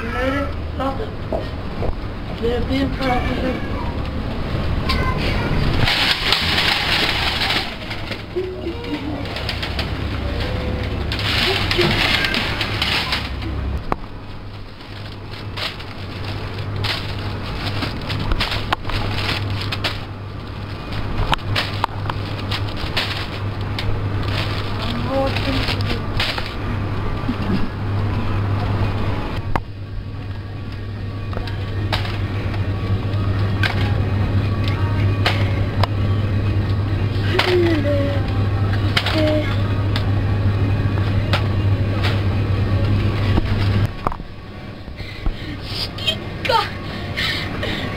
Nei, láttu. Við býðum bara þessu.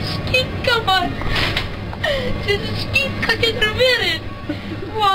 Skikka maður! Þessi skikka getur verið! Vá!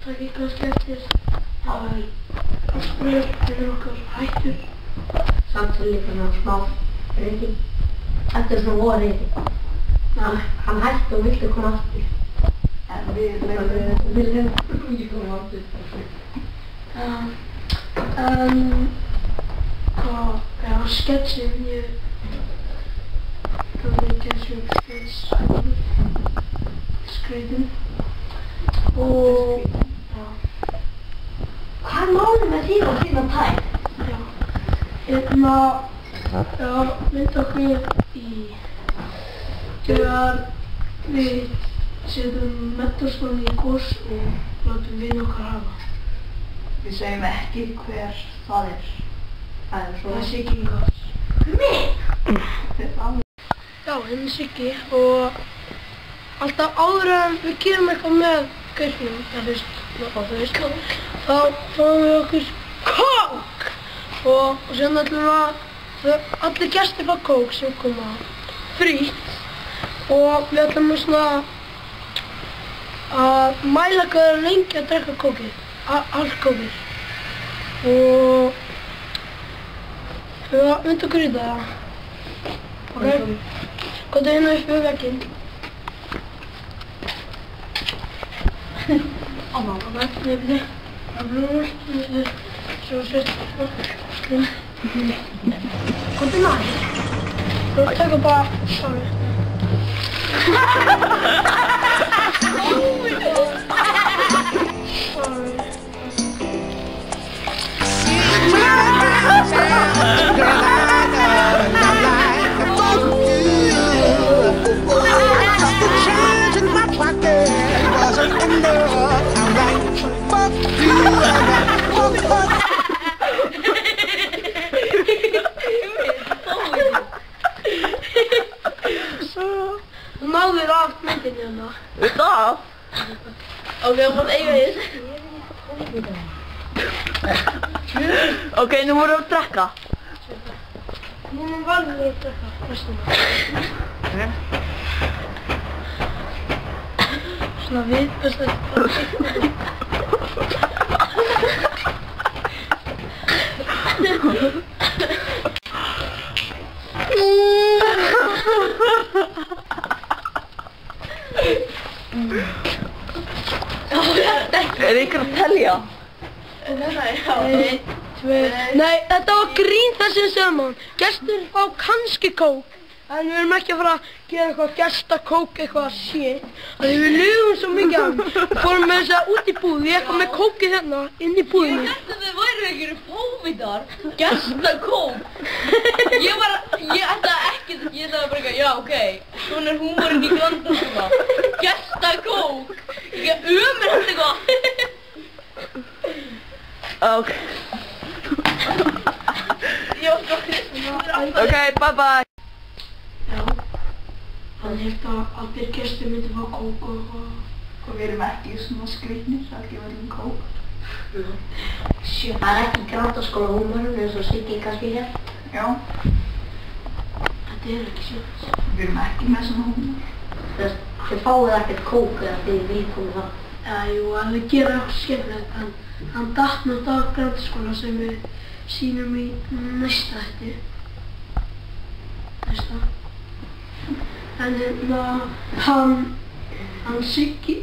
Það er kannski eftir að spila fyrir okkar hættur. Samt er líka ná smá breyting. Þetta er svona voða reyting. Hann hætti og vildi koma aftur. En við viljum ekki koma aftur. Já, sketsin, það er ekki skets skreitin. Og hvað er málið með þín og þína tæk? Já, mynd okkur þegar við setjum mentorskólann í gos og látum vin okkar hafa. Við segjum ekki hver það er. Það er Siggi Ingvars. Mig? Já, henni er Siggi og alltaf áður en við gerum eitthvað með gaurnum, þá fáum við okkur kók og síðan ætlum við allir gestir fá kók sem koma frítt og við ætlum svona að mæla hvað er lengi að drekka kókið, allt kókið og við myndum okkur í það, ok? Góðu hérna upp við vegginn. Nefnir, svo sett, komdu nær. Þú tekur bara sorry. Þú náður af myndinni hérna. Út af? Ok, þú mátt eiga þér. Ok, nú vorum við að drekka. Nú erum við alveg að drekka. svona viðbjörslega. Er ykkur að telja? Einn, tveir. Nei, þetta var grín þessi saman. Gestur fá kannski kók. En við erum ekki að fara að gera eitthvað gestakók, eitthvað shit. Þannig við ljúgum svo mikið af. Við fórum með þess að út í búð. Ég eitthvað með kókið hérna, inn í búðinni. Ég held að þið væru einhverju póvitar. Gestakók. Ég ætlaði bara eitthvað, já, ok. Svona er húmorinn í Grandaskóla. Gestakók. Ég ömur þetta eitthvað. Ok. Ok, bye bye. Já. Hann hélt að allir gestir myndi fá kók og eitthvað. Og við erum ekki svona skrýtnir, það er ekki verið kók. Shit, það er ekki Grandaskóla húmorinn eins og Siggi kannski hér. Já. Þetta er ekki shit. Við erum ekki með svona húmor. Þið fáið ekkert kók eða þið viðkomið það. Já, jú, alveg gera eitthvað skemmtilegt. Hann datt náttúrulega á Grandaskóla sem við sýnum í næsta þætti. En hérna, hann segir...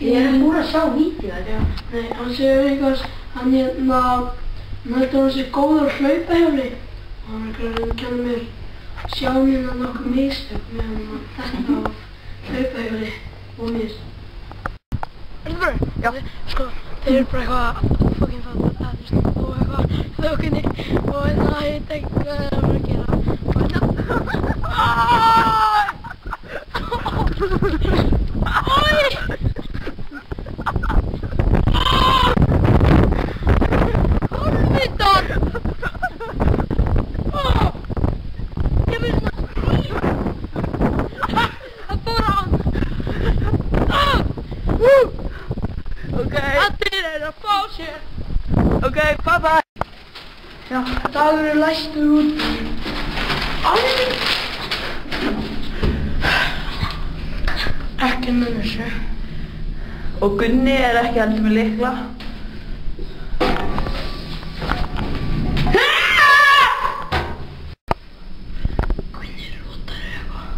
Ég er búin að sjá vídeó, já. Nei, hann segir eitthvað, hann heldur hann sé góður að hlaupa hjóli. Og hann kennir mér sjá hérna nokkuð mistök meðan þetta á hlaupa hjóli og mér. Já. Sko, þeir eru bara eitthvað fucking fattar og eitthvað þökunni og hérna heit ekki hvað þeir eru að gera og hérna Hólvítar! Ég vil svona skrým! Það fór á hann! Ok. Allir eru að fá sér! Ok, bye bye. Já, dagur er læstur út. Ekki með þessu. Og Gunni er ekki heldur með lykla. Gunni er rótar eitthvað.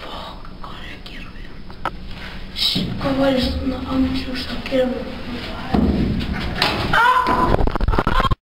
Fuck, hvað er að gera við hann? Hvað væri svona andjús að gera við hann?